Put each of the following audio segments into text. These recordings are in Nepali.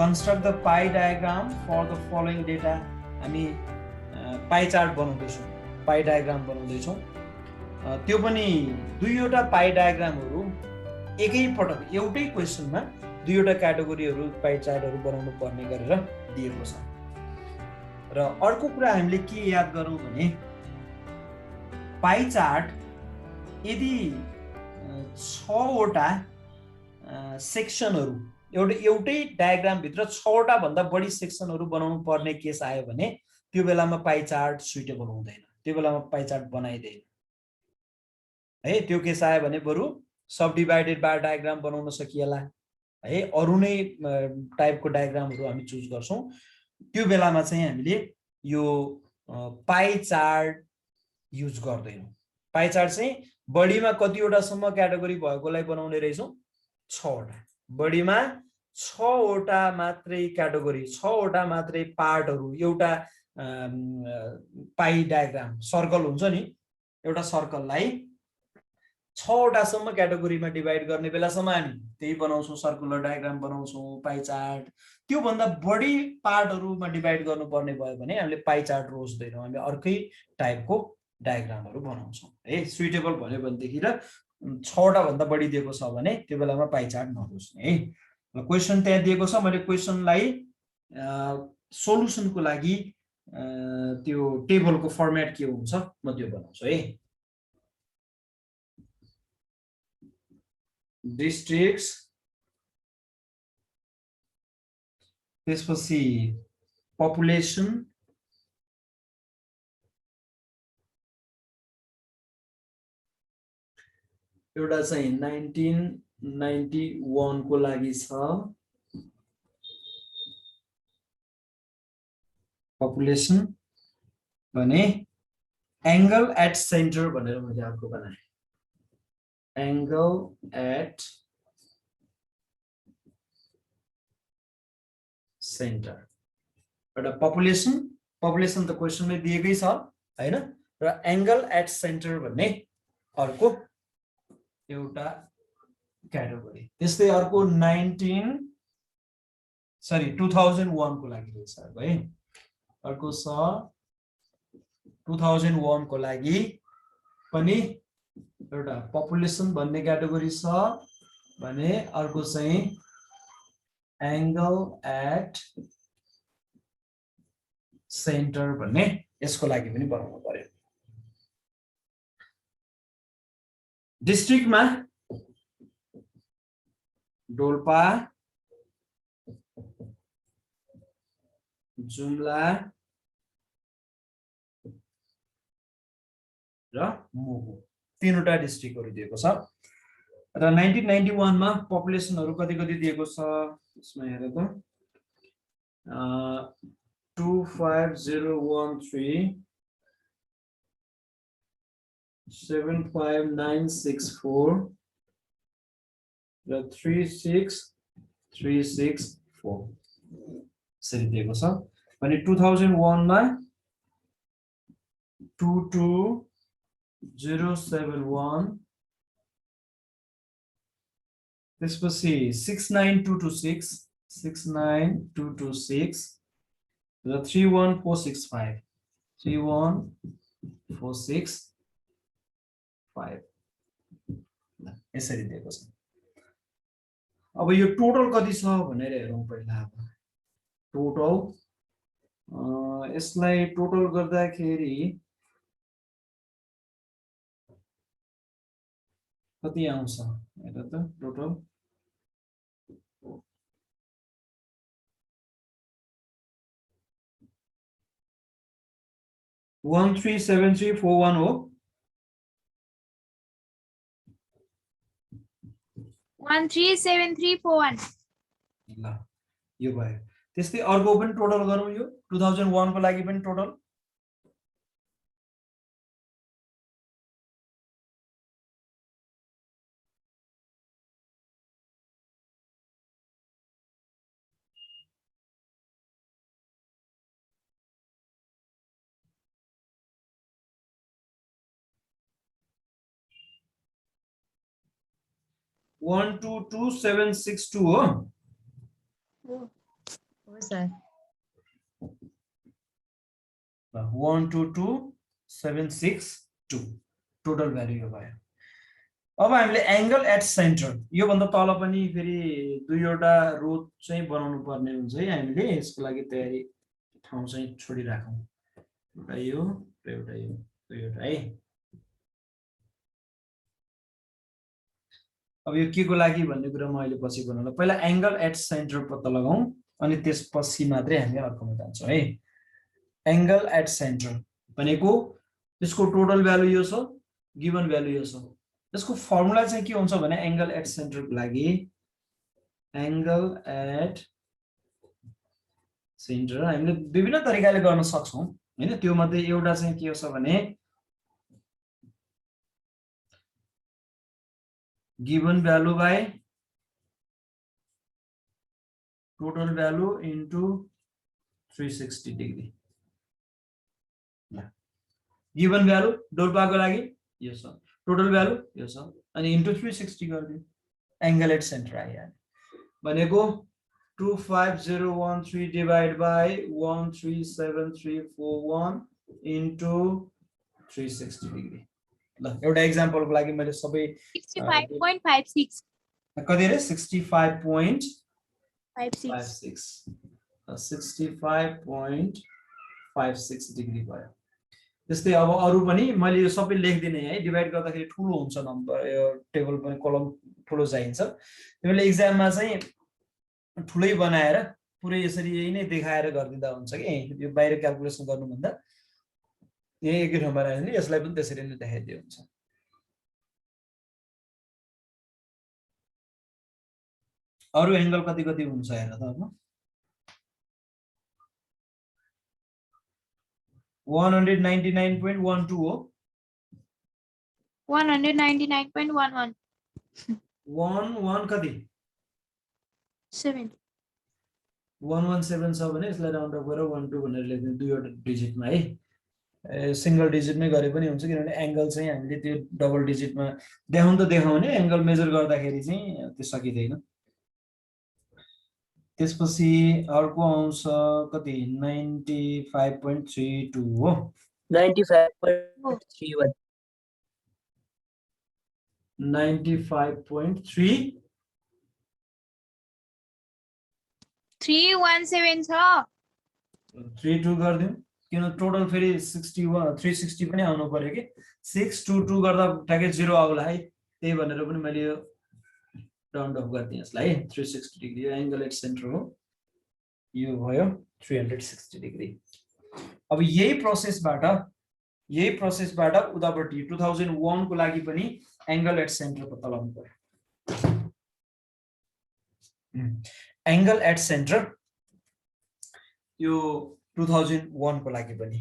construct the pie diagram for the following data. हामी पाई चार्ट बनाउँदैछौँ, पाई डायग्राम बनाउँदैछौँ। त्यो पनि दुईवटा पाई डायग्रामहरू एकै पटक एउटै क्वेसनमा दुईवटा क्याटेगोरीहरू पाई चार्टहरू बनाउनु पर्ने गरेर दिएको छ। र अर्को कुरा हामीले के याद गरौँ भने पाई चार्ट यदि 6 वटा सेक्सनहरू एउटै डायग्राम भित्र 6 वटा भन्दा बढी सेक्सनहरू बनाउनु पर्ने केस आयो भने त्यो बेलामा पाई चार्ट सुइटेबल हुँदैन, त्यो बेलामा पाई चार्ट बनाइदैन है। त्यो केस आयो भने बरु सब डिभाइडेड बार डायग्राम बनाउन सकिएला है, अरु नै टाइपको डायग्रामहरू हामी चुज गर्छौं। त्यो बेलामा चाहिँ हामीले यो पाई चार्ट युज गर्दैनौं। पाई चार्ट चाहिँ बढीमा कतिवटा सम्म क्याटेगोरी भएकोलाई बनाउने रहेछौं, 6 वटा। बढीमा 6 वटा मात्रै क्याटेगोरी, 6 वटा मात्रै पार्टहरू एउटा पाई डायग्राम सर्कल हुन्छ नि, एउटा सर्कललाई 6 वटा सम्म क्याटेगोरीमा डिभाइड गर्ने बेलासम्म हामी त्यही बनाउँछौं, सर्कुलर डायग्राम बनाउँछौं, पाई चार्ट। त्यो भन्दा बढी पार्टहरुमा डिभाइड गर्नुपर्ने भयो भने हामीले पाई चार्ट रोज्दैनौं, हामी अर्कै टाइपको डायग्रामहरु बनाउँछौं है। सुइटेबल भन्यो भनेदेखि र 6 वटा भन्दा बढी दिएको छ भने त्यो बेलामा पाई चार्ट नरोज्ने है। ल क्वेशन त्यहाँ दिएको छ, मैले क्वेशनलाई सोलुसनको लागि त्यो टेबलको फर्मेट के हुन्छ म त्यो बनाउँछु है। डिस्ट्रिक्ट्स, त्यसपछि पपुलेसन, एउटा चाहिँ 1991 को लागि छ पपुलेसन भने एंगल एट सेन्टर भनेर मैले अर्को बनाएँ। एंगल एट सेन्टर एउटा पपुलेसन, पपुलेसन त क्वेशनमै दिएकै छ हैन, र एंगल एट सेन्टर भन्ने अर्को एउटा क्याटेगोरी। त्यस्तै अर्को 2001 को लागि रहेछ है। अर्को छ 2001 को लागि पनि एउटा पपुलेसन भन्ने क्याटेगोरी छ भने अर्को चाहिँ एंगल एट सेन्टर भन्ने यसको लागि पनि बनाउनु पर्यो। डिस्ट्रिक्टमा डोल्पा, जुम्ला र मुगु तीनवटा डिस्ट्रिक्टहरु दिएको छ। र 1991 मा पपुलेसनहरु कति कति दिएको छ यसमा हेर त 25013 75964 र 36364 यसरी दिएको छ भने 2001 मा 22071, त्यसपछि 69226 69226 र 31465 31465 यसरी दिएको छ। अब यो टोटल कति छ भनेर हेरौं पहिला। अब टोटल यसलाई टोटल गर्दाखेरि कति आउँछ हेर त। टोटल 137341 हो। 137341 ल यो भयो। त्यस्तै अर्को पनि टोटल गरौँ। यो 2001 को लागि पनि टोटल 122762 हो। सर 122762 टोटल भ्यालु यो भयो। अब हामीले एंगल एट सेन्टर यो भन्दा तल पनि फेरि दुईवटा रो चाहिँ बनाउनु पर्ने हुन्छ है। हामीले यसको लागि तयारी ठाउँ चाहिँ छोडिराखौँ। एउटा यो र एउटा यो दुईवटा है। अब यो के को लागि भन्ने कुरा म अहिले पछि बनाउला। पहिला एंगल एट सेन्टर पत्ता लगाउँ अनि त्यसपछि मात्रै हामी अर्कोमा जान्छौँ है। एंगल एट सेन्टर भनेको त्यसको टोटल भ्यालु यो छ, गिवन भ्यालु यो छ। यसको फर्मुला चाहिँ के हुन्छ भने एंगल एट सेन्टर को लागि एंगल एट सेन्टर हामीले विभिन्न तरिकाले गर्न सक्छौं हैन। त्यो मध्ये एउटा चाहिँ के छ भने given value by total value into 360 degree. Given value डोल्पाको लागि यो छ, टोटल भ्यालु यो छ अनि इन्टु 360 गर्दियौ एंगल एट सेन्टर आइहाल्यो। भनेको 25013 डिवाइड बाइ 137341 इन्टु 360 डिग्री। ल एउटा एक्जाम्पलको लागि मैले सबै 65.56 कति रे 65.56 65.56 डिग्री भयो। त्यस्तै अब अरु पनि मैले यो सबै लेख्दिनै है। डिवाइड गर्दाखेरि ठुलो हुन्छ नम्बर, यो टेबल पनि कलम ठुलो चाहिन्छ। त्यसैले एक्जाममा चाहिँ ठुलै बनाएर पुरै यसरी यही नै देखाएर गर्दिदा हुन्छ कि यो बाहिर क्याल्कुलेसन गर्नुभन्दा यही एकै ठाउँमा राख्ने यसलाई पनि त्यसरी नै देखाइदियो हुन्छ। अरु एंगल कति कति हुन्छ हेर त अब 199.12 हो 199.11 11 कति 7 117 छ भने यसलाई राउन्ड अफ गरेर 12 भनेर लेख्ने दुईवटा डिजिटमा है। सिंगल डिजिटमै गरे पनि हुन्छ किनभने एंगल चाहिँ हामीले त्यो डबल डिजिटमा देखाउन त देखाउने एंगल मेजर गर्दाखेरि चाहिँ त्यो सकिदैन। त्यसपछि अर्को आउँछ कति 95.32 हो 95.31 95.3 317 छ 32 गर्दियौ किन टोटल फेरि 61 360 पनि आउनु पर्यो कि 622 गर्दा ट्याकै 0 आउला है। त्यही भनेर पनि मैले यो राउन्ड अफ गर्दिए यसलाई 360 डिग्री यो एंगल एट सेन्टर हो। यो भयो 360 डिग्री। अब यही प्रोसेसबाट उतापट्टि 2001 को लागि पनि एंगल एट सेन्टर पत्ता लगाउनु पर्यो। एंगल एट सेन्टर यो 2001 को लागि पनि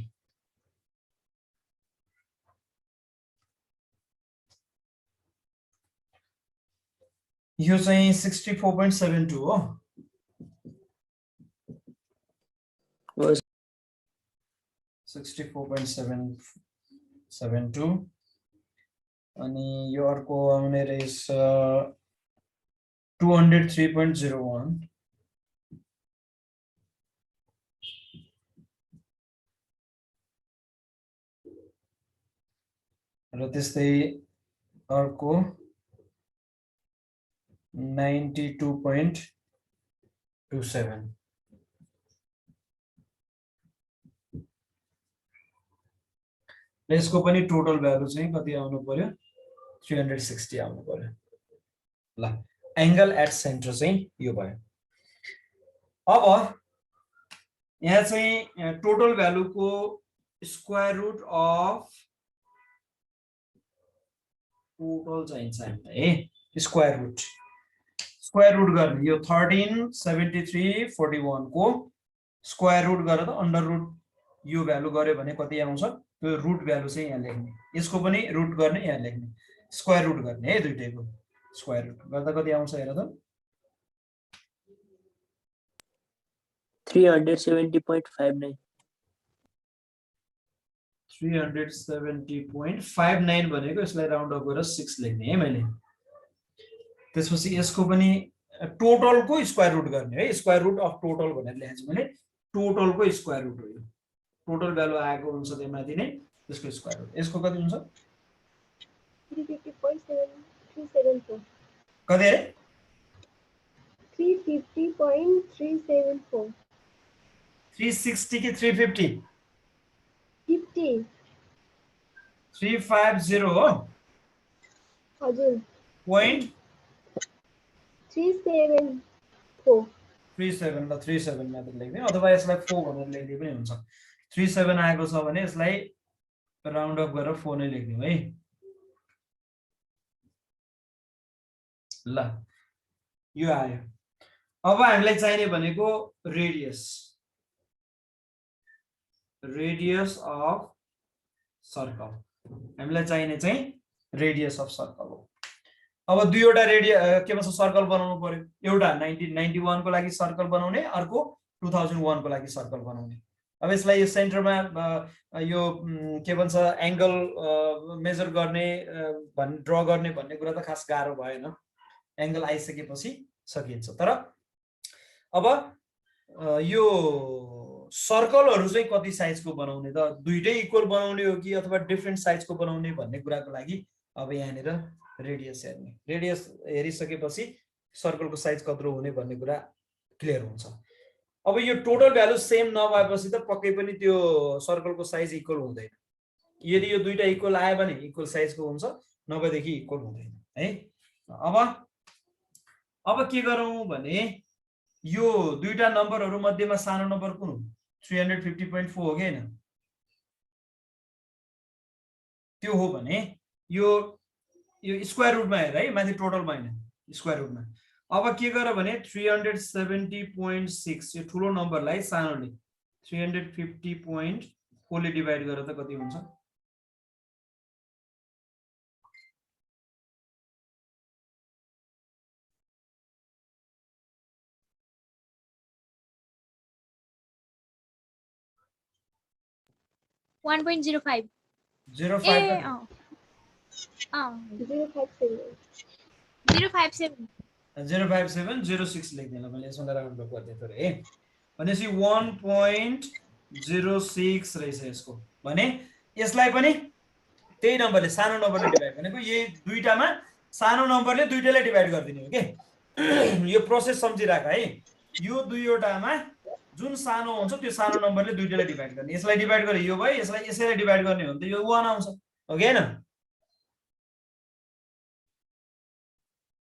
यो चाहिँ 64.72 हो 64.772 अनि यो अर्को आउने रहेछ 203.01 र त्यस्तै अर्को 92.27 यसको पनि टोटल भ्यालु चाहिँ कति आउनु पर्यो 360 आउनु पर्यो। ल एंगल एट सेन्टर चाहिँ यो भयो। अब यहाँ चाहिँ टोटल भ्यालु को स्क्वायर रुट अफ टोटल चाहिन्छ हामीलाई स्क्वायर रुट गर्ने यो 137341 को स्क्वायर रुट गरेर त अन्डर रुट यो भ्यालु गर्यो भने कति आउँछ त्यो रुट भ्यालु चाहिँ यहाँ लेख्ने यसको पनि रुट गर्ने यहाँ लेख्ने स्क्वायर रुट गर्ने है दुईटैको स्क्वायर रुट गर्दा कति आउँछ हेर त 370.59 370.59 भनेको यसलाई राउन्ड अफ गरेर 6 लेख्ने है मैले। त्यसपछि यसको पनि टोटलको स्क्वायर रुट गर्ने है, स्क्वायर रुट अफ टोटल भनेर लेखेको छु मैले, टोटलको स्क्वायर रुट हो यो, टोटल भ्यालु आएको हुन्छ त्यो माथि नै त्यसको स्क्वायर रुट। यसको कति हुन्छ 350.374 कति अरे 350.374 360 कि 350 50 350 हो हजुर पोइन्ट 374 37 ल 37 मात्र लेख्ने अथवा यसलाई 4 भनेर लेख्दै पनि हुन्छ। 37 आएको छ भने यसलाई राउन्ड अफ गरेर 4 नै लेख्दियौ है। ल यो आयो। अब हामीलाई चाहिने भनेको रेडियस, रेडियस अफ सर्कल। हामीलाई चाहिने चाहिँ रेडियस अफ सर्कल हो। अब दुईवटा के भन्छ सर्कल बनाउनु पर्यो, एउटा 1991 को लागि सर्कल बनाउने, अर्को 2001 को लागि सर्कल बनाउने। अब यसलाई यो सेन्टरमा यो के भन्छ एंगल मेजर गर्ने ड्र गर्ने भन्ने कुरा त खास गाह्रो भएन, एंगल आइसकेपछि सकिन्छ। तर अब यो सर्कलहरु चाहिँ कति साइजको बनाउने त, दुईटै इक्वल बनाउने हो कि अथवा डिफरेन्ट साइजको बनाउने भन्ने कुराको लागि अब यहाँनिर रेडियस हेर्ने, रेडियस हेरिसकेपछि सर्कलको साइज कत्रो हुने भन्ने कुरा क्लियर हुन्छ। अब यो टोटल भ्यालु सेम नभएपछि त पक्कै पनि त्यो सर्कलको साइज इक्वल हुँदैन। यदि यो दुईटा इक्वल आयो भने इक्वल साइजको हुन्छ, नभएदेखि इक्वल हुँदैन है। अब के गरौँ भने यो दुईटा नम्बरहरु मध्येमा सानो नम्बर कुन हो 350.4 हो कि हैन, त्यो हो भने यो स्क्वायर रुटमा हेर है, माथि टोटलमा हैन स्क्वायर रुटमा। अब के गर भने 370.6 यो ठुलो नम्बरलाई सानोले 350.4 ले डिभाइड गरेर त कति हुन्छ 1.05 0.5 057 06 लेख्दैन मैले, यसमा राउन्ड अफ गर्दै थोरै है। भनेपछि 1.06 रहेछ यसको। भने यसलाई पनि त्यही नम्बरले सानो नम्बरले डिभाइड भनेको यही दुईटामा सानो नम्बरले दुईटाले डिभाइड गरिदिने हो के। यो प्रोसेस सम्झिराख है, यो दुईवटामा जुन सानो हुन्छ त्यो सानो नम्बरले दुईटाले डिभाइड गर्ने। यसलाई डिभाइड गरे यो भयो, यसलाई यसैले डिभाइड गर्ने हो भने त यो 1 आउँछ हो कि हैन।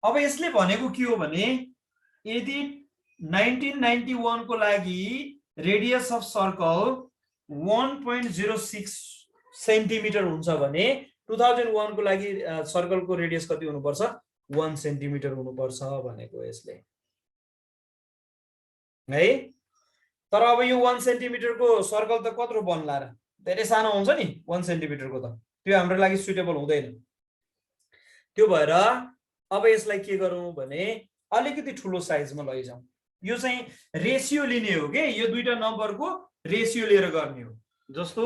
अब यसले भनेको के हो भने यदि 1991 को लागि रेडियस अफ सर्कल 1.06 सेन्टिमिटर हुन्छ भने 2001 को लागि सर्कलको रेडियस कति हुनुपर्छ 1 सेन्टिमिटर हुनुपर्छ भनेको यसले है। तर अब यो 1 सेन्टिमिटर को सर्कल त कत्रो बन्ला र, धेरै सानो हुन्छ नि 1 सेन्टिमिटर को त, त्यो हाम्रो लागि सुटेबल हुँदैन। त्यो भएर अब यसलाई के गरौँ भने अलिकति ठुलो साइजमा लैजाउँ। यो चाहिँ रेशियो लिने हो के, यो दुईटा नम्बरको रेशियो लिएर गर्ने हो। जस्तो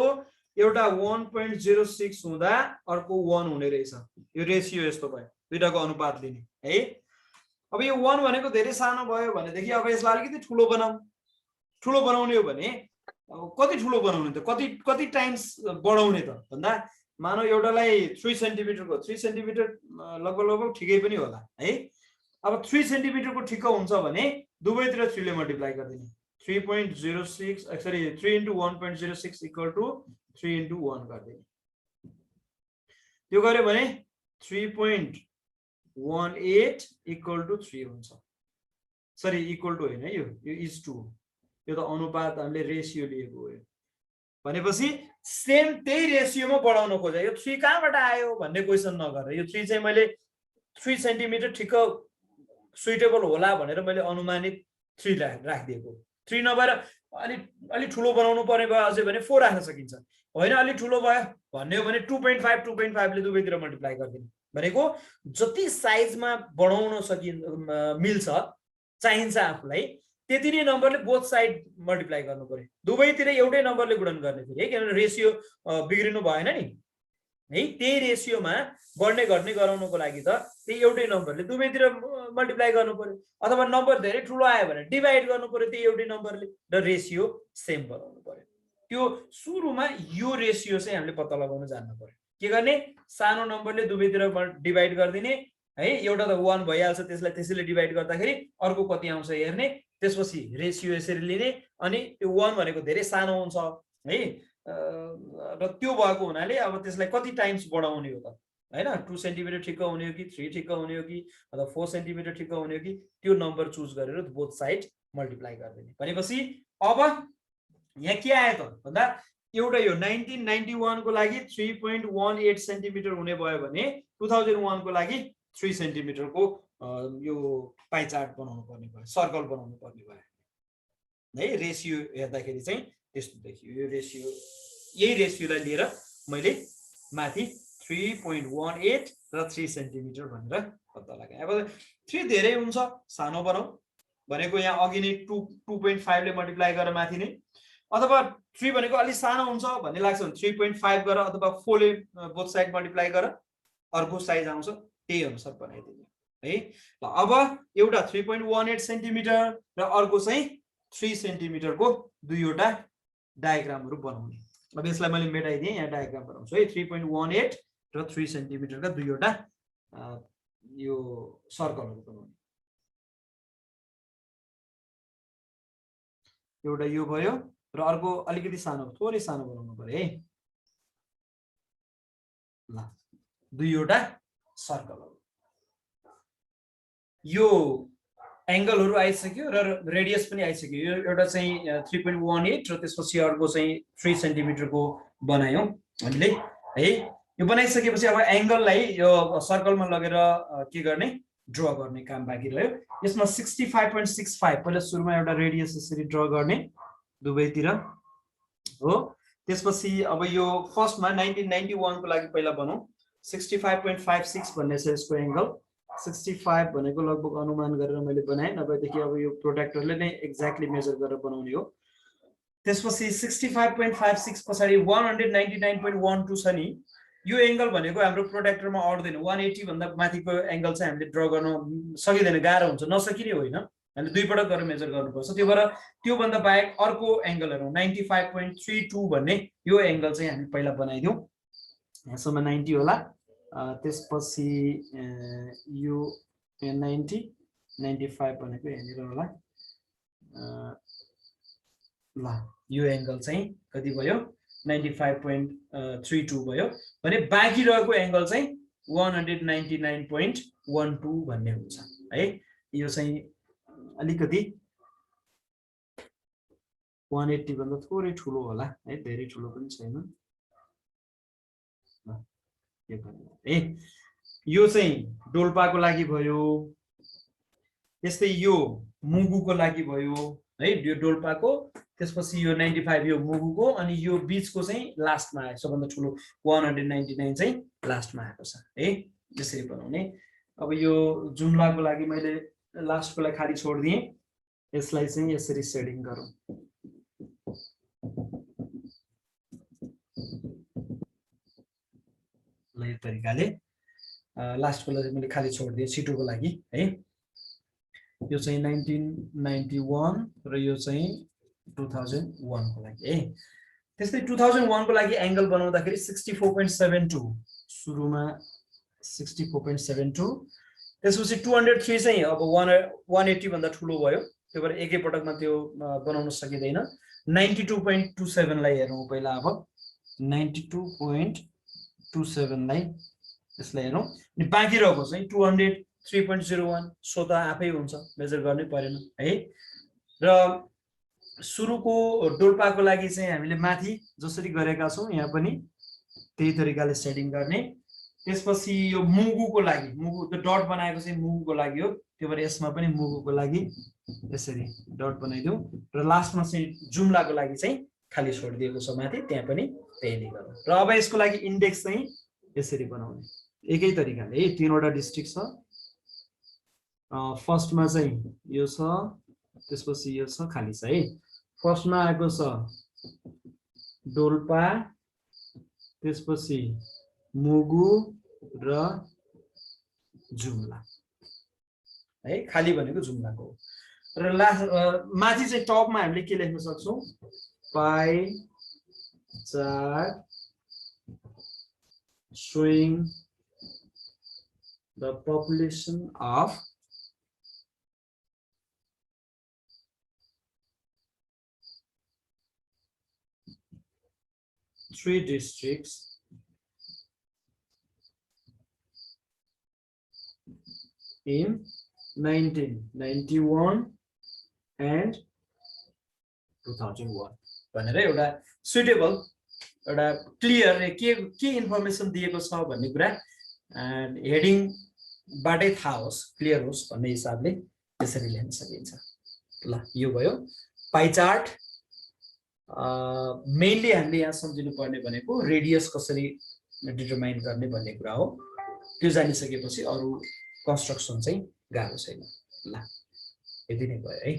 एउटा 1.06 हुँदा अर्को 1 हुने रहेछ, यो रेशियो यस्तो भयो, दुईटाको अनुपात लिने है। अब यो 1 भनेको धेरै सानो भयो भनेदेखि अब यसलाई अलिकति ठुलो बनाऊ। ठुलो बनाउने हो भने अब कति ठुलो बनाउने त, कति टाइम्स बढाउने त भन्दा मानौ एउटालाई 3 सेन्टिमिटरको 3 सेन्टिमिटर लगभग ठिकै पनि होला है। अब 3 सेन्टिमिटरको ठिक हुन्छ भने दुवैतिर 3 ले मल्टिप्लाई गरिदिने, 3.06 सरी 3 * 1.06 इक्वल टु 3 * 1 गरिदिने। त्यो गर्यो भने 3.18 इक्वल टु 3 हुन्छ। सरी इक्वल टु हैन, यो इज टु, यो त अनुपात हामीले रेशियो लिएको हो। भनेपछि सेम त्यही रेशियोमा बढाउन खोजे। यो 3 कहाँबाट आयो भन्ने क्वेशन नगरेर यो 3 चाहिँ मैले 3 सेन्टिमिटर ठिक सुइटेबल होला भनेर मैले अनुमानित 3 राखिदिएको। 3 नभएर अलि ठुलो बनाउनु पर्ने भयो अझै भने 4 राख्न सकिन्छ। होइन अलि ठुलो भयो भन्ने हो भने 2.5 ले दुवैतिर मल्टिप्लाई गरिदिनु भनेको जति साइजमा बढाउन मिल्छ चाहिन्छ आफूलाई त्यति नै नम्बरले बोथ साइड मल्टिप्लाई गर्नु पर्यो। दुवैतिर एउटै नम्बरले गुणन गर्ने फेरि है, किनभने रेशियो बिग्रिनु भएन नि। है त्यही रेसियोमा बढ्ने घट्ने गराउनको लागि त त्यही एउटै नम्बरले दुवैतिर मल्टिप्लाई गर्नु पर्यो अथवा नम्बर धेरै ठुलो आयो भने डिभाइड गर्नु पर्यो त्यही एउटै नम्बरले र रेसियो सेम बनाउनु पर्यो त्यो सुरुमा यो रेसियो चाहिँ हामीले पत्ता लगाउन जान्नु पर्यो के गर्ने सानो नम्बरले दुवैतिर डिभाइड गरिदिने है एउटा त 1 भइहाल्छ त्यसलाई त्यसैले डिभाइड गर्दाखेरि अर्को कति आउँछ हेर्ने त्यसपछि रेसियो यसरी लिने अनि त्यो 1 भनेको धेरै सानो हुन्छ है र त्यो भएको हुनाले अब त्यसलाई कति टाइम्स बढाउने हो त हैन 2 सेन्टिमिटर ठिक्क हुने हो कि 3 ठिक्क हुने हो कि अथवा 4 सेन्टिमिटर ठिक्क हुने हो कि त्यो नम्बर चुज गरेर बोथ साइड मल्टिप्लाई गरिदिने भनेपछि अब यहाँ के आयो त भन्दा एउटा यो 1991 को लागि 3.18 सेन्टिमिटर हुने भयो भने 2001 को लागि 3 सेन्टिमिटर को यो पाइ चार्ट बनाउनु पर्ने भयो सर्कल बनाउनु पर्ने भयो है रेशियो हेर्दाखेरि चाहिँ त्यस्तो देखियो यो रेशियो यही रेशियोलाई लिएर मैले माथि 3.18 र 3 सेन्टिमिटर भनेर पत्ता लगाएँ अब 3 धेरै हुन्छ सानो बनाऊ भनेको यहाँ अघि नै 2.5 ले मल्टिप्लाई गरेर माथि नै अथवा 3 भनेको अलि सानो हुन्छ भन्ने लाग्छ भने 3.5 गरेर अथवा 4 ले बोथ साइड मल्टिप्लाई गरेर अर्को साइज आउँछ त्यही अनुसार बनाइदिने है ल अब एउटा 3.18 सेन्टिमिटर र अर्को चाहिँ 3 सेन्टिमिटर को दुईवटा डायग्रामहरु बनाउने अब यसलाई मैले मेटाइदिए यहाँ डायग्राम बनाउँछु है 3.18 र 3 सेन्टिमिटर का दुईवटा यो सर्कलहरु बनाउने एउटा यो भयो र अर्को अलिकति सानो थोरै सानो बनाउनु पर्यो है ल दुईवटा सर्कलहरु यो एंगलहरु आइसक्यो र रेडियस पनि आइसक्यो यो एउटा चाहिँ 3.18 र त्यसपछि अर्को चाहिँ 3 सेन्टिमिटर को बनायौं हामीले है यो बनाइसकेपछि अब एंगललाई यो सर्कलमा लगेर के गर्ने ड्र गर्ने काम बाँकी रह्यो यसमा 65.65 पहिला सुरुमा एउटा रेडियस यसरी ड्र गर्ने दुवैतिर हो त्यसपछि अब यो फर्स्टमा 1991 को लागि पहिला बनाऊ 65.56 भन्ने छ यसको एंगल 65 भनेको लगभग अनुमान गरेर मैले बनाएँ नभएदेखि अब यो प्रोट्र्याक्टरले नै एक्ज्याक्टली मेजर गरेर बनाउने हो त्यसपछि 65.56 पछाडी 199.12 छ नि यो एंगल भनेको हाम्रो प्रोट्र्याक्टरमा अड्दैन 180 भन्दा माथिको एंगल चाहिँ हामीले ड्र गर्न सकिदैन गाह्रो हुन्छ नसकिने होइन हामीले दुई पटक गरेर मेजर गर्नुपर्छ त्यो भएर त्यो भन्दा बाहेक अर्को एंगलहरु 95.32 भन्ने यो एंगल चाहिँ हामी पहिला बनाइदियौ यहाँसम्म 90 होला त्यसपछि यो 90 95 भनेको यहाँनिर होला ल यो एंगल चाहिँ कति भयो 95.32 भयो भने बाँकी रहेको एंगल चाहिँ 199.12 भन्ने हुन्छ है यो चाहिँ अलिकति 180 भन्दा थोरै ठुलो होला है धेरै ठुलो पनि छैन यो चाहिँ डोल्पाको लागि भयो त्यस्तै यो मुगुको लागि भयो है यो डोल्पाको त्यसपछि यो 95 यो मुगुको अनि यो बीचको चाहिँ लास्टमा आयो सबभन्दा ठुलो 199 चाहिँ लास्टमा आएको छ है यसरी बनाउने अब यो जुम्लाको लागि मैले लास्टको लागि खाली छोड्दिए यसलाई चाहिँ यसरी सेडिङ गरौँ ल यो तरिकाले लास्टको लागि मैले खाली छोड्दिए छिटोको लागि है यो चाहिँ 1991 र यो चाहिँ 2001 को लागि है त्यस्तै 2001 को लागि एंगल बनाउँदाखेरि 64.72 सुरुमा 64.72 त्यसपछि 203 चाहिँ अब 180 भन्दा ठुलो भयो त्यो भएर एकै पटकमा त्यो बनाउन सकिदैन 92.27 लाई हेरौँ पहिला अब 92.27 लाई यसलाई हेरौँ अनि बाँकी रहेको चाहिँ 203.01 सो त आफै हुन्छ मेजर गर्नै परेन है र सुरुको डोल्पाको लागि चाहिँ हामीले माथि जसरी गरेका छौं यहाँ पनि त्यही तरिकाले सेटिङ गर्ने त्यसपछि यो मुगुको लागि मुगु त डट बनाएको चाहिँ मुगुको लागि हो त्यो भएर यसमा पनि मुगुको लागि यसरी डट बनाइदिउँ र लास्टमा चाहिँ जुम्लाको लागि चाहिँ खाली छोडिदिएको छ माथि त्यहाँ पनि त्यही नै गरौँ र अब यसको लागि इन्डेक्स चाहिँ यसरी बनाउने एकै तरिकाले है तीनवटा डिस्ट्रिक्ट छ फर्स्टमा चाहिँ यो छ त्यसपछि यो छ खाली छ है फर्स्टमा आएको छ डोल्पा त्यसपछि मुगु र जुम्ला है खाली भनेको जुम्लाको हो र लास्ट माथि चाहिँ टपमा हामीले के लेख्न सक्छौं pie chart showing the population of three districts in 1991 and 2001 भनेर एउटा सुटेबल एउटा क्लियर के इन्फर्मेसन दिएको छ भन्ने कुरा हेडिङ बाटै थाहा होस् क्लियर होस् भन्ने हिसाबले त्यसरी लेख्न सकिन्छ ल यो भयो पाई चार्ट मेनली हामीले यहाँ सम्झिनु पर्ने भनेको रेडियस कसरी डिटरमाइन गर्ने भन्ने कुरा हो त्यो जानिसकेपछि अरु कन्स्ट्रक्सन चाहिँ गाह्रो छैन ल यति नै भयो है